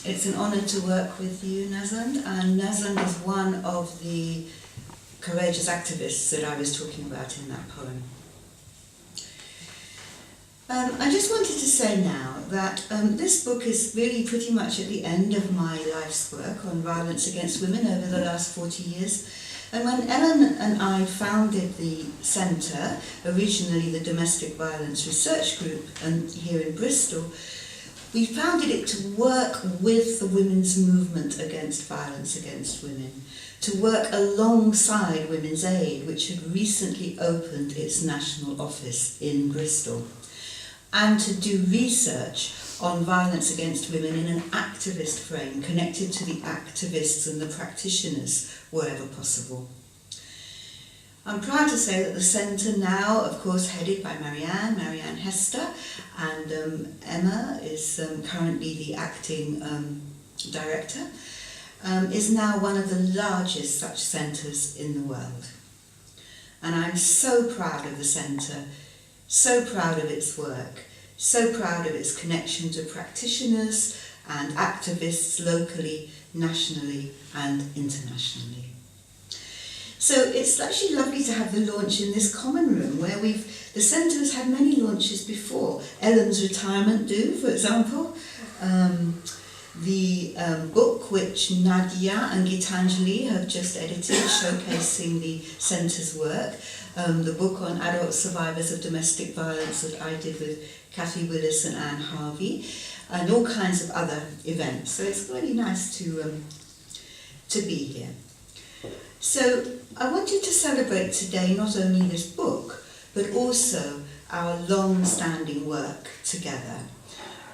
It's an honour to work with you, Nazan, and Nazan is one of the courageous activists that I was talking about in that poem. I just wanted to say now that this book is really pretty much at the end of my life's work on violence against women over the last 40 years. And when Ellen and I founded the centre, originally the Domestic Violence Research Group here in Bristol, we founded it to work with the women's movement against violence against women, to work alongside Women's Aid, which had recently opened its national office in Bristol, and to do research on violence against women in an activist frame, connected to the activists and the practitioners wherever possible. I'm proud to say that the centre now, of course, headed by Marianne Hester, and Emma is currently the acting director, is now one of the largest such centres in the world. And I'm so proud of the centre, so proud of its work, so proud of its connection to practitioners and activists locally, nationally and internationally. So it's actually lovely to have the launch in this common room where the centre has had many launches before. Ellen's retirement due, for example, the book which Nadia and Gitanjali have just edited, showcasing the centre's work, the book on adult survivors of domestic violence that I did with Kathy Willis and Anne Harvey, and all kinds of other events. So it's really nice to be here. So I want you to celebrate today not only this book, but also our long-standing work together,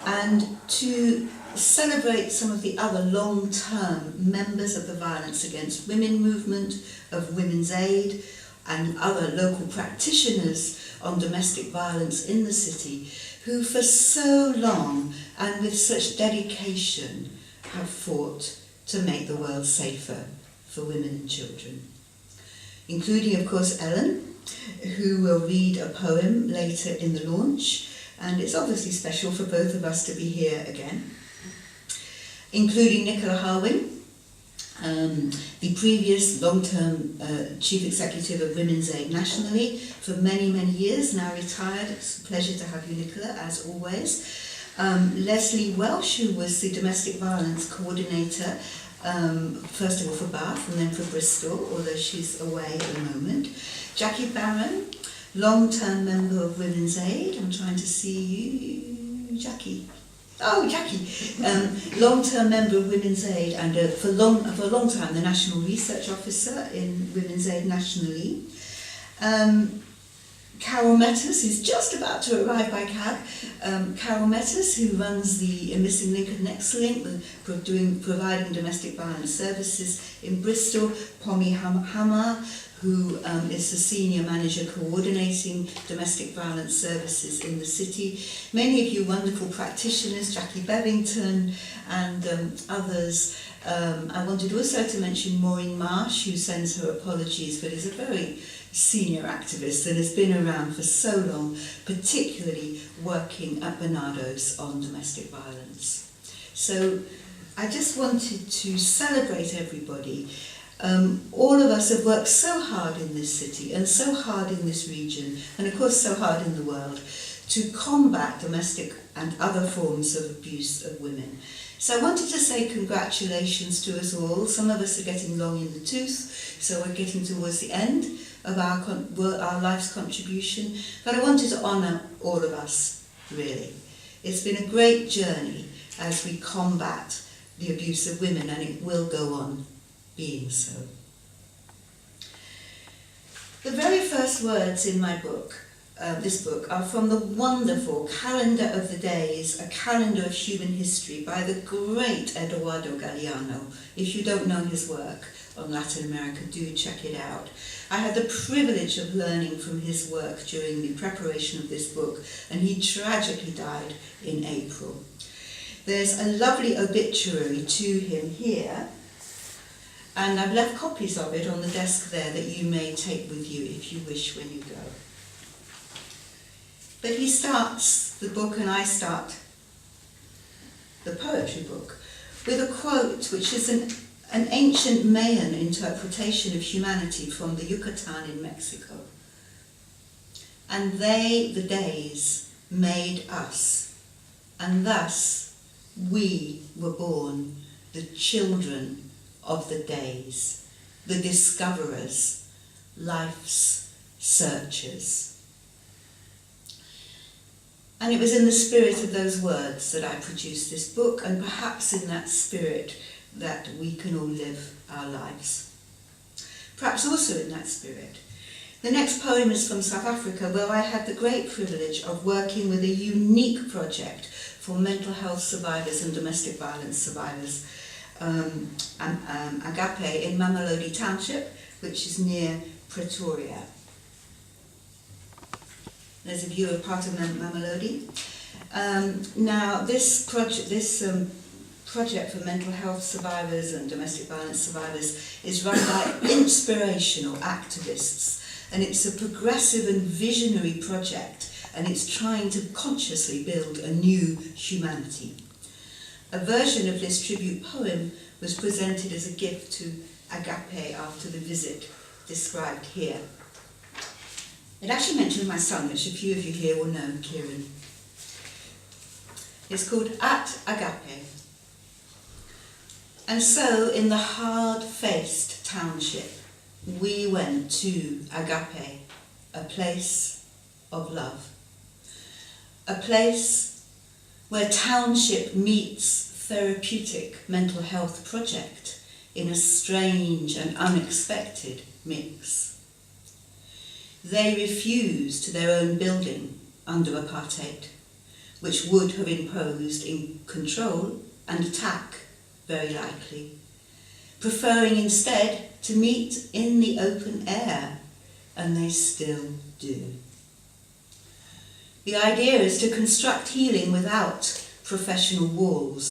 and to celebrate some of the other long-term members of the Violence Against Women movement, of Women's Aid, and other local practitioners on domestic violence in the city, who for so long and with such dedication have fought to make the world safer for women and children. Including, of course, Ellen, who will read a poem later in the launch, and it's obviously special for both of us to be here again. Including Nicola Harwin, the previous long-term Chief Executive of Women's Aid nationally for many, many years, now retired. It's a pleasure to have you, Nicola, as always. Leslie Welsh, who was the Domestic Violence Coordinator, first of all for Bath and then for Bristol, although she's away at the moment. Jackie Barron, long-term member of Women's Aid. I'm trying to see you, Jackie. Oh, Jackie, long-term member of Women's Aid and for a long time the National Research Officer in Women's Aid nationally. Carol Metters, who's just about to arrive by cab. Carol Metters, who runs the Missing Link and Next Link, providing domestic violence services in Bristol. Pommy Hammer, who is the Senior Manager coordinating domestic violence services in the city. Many of you wonderful practitioners, Jackie Bevington and others. I wanted also to mention Maureen Marsh, who sends her apologies, but is a very senior activist and has been around for so long, particularly working at Barnardo's on domestic violence. So I just wanted to celebrate everybody. All of us have worked so hard in this city and so hard in this region, and of course so hard in the world, to combat domestic and other forms of abuse of women. So I wanted to say congratulations to us all. Some of us are getting long in the tooth, so we're getting towards the end of our life's contribution, but I wanted to honour all of us, really. It's been a great journey as we combat the abuse of women, and it will go on being so. The very first words in my book, this book, are from the wonderful Calendar of the Days, a calendar of human history by the great Eduardo Galeano. If you don't know his work on Latin America, do check it out. I had the privilege of learning from his work during the preparation of this book, and he tragically died in April. There's a lovely obituary to him here, and I've left copies of it on the desk there that you may take with you if you wish when you go. But he starts the book, and I start the poetry book, with a quote which is an ancient Mayan interpretation of humanity from the Yucatan in Mexico. And they, the days, made us, and thus we were born, the children of the days, the discoverers, life's searchers. And it was in the spirit of those words that I produced this book, and perhaps in that spirit that we can all live our lives. Perhaps also in that spirit. The next poem is from South Africa, where I had the great privilege of working with a unique project for mental health survivors and domestic violence survivors, Agape in Mamelodi Township, which is near Pretoria. There's a view of part of Mamelodi. Now, this project for mental health survivors and domestic violence survivors is run by inspirational activists, and it's a progressive and visionary project, and it's trying to consciously build a new humanity. A version of this tribute poem was presented as a gift to Agape after the visit described here. It actually mentioned my son, which a few of you here will know, Kieran. It's called At Agape. And so, in the hard-faced township, we went to Agape, a place of love. A place where township meets therapeutic mental health project in a strange and unexpected mix. They refused their own building under apartheid, which would have imposed in control and attack, very likely, preferring instead to meet in the open air, and they still do. The idea is to construct healing without professional walls.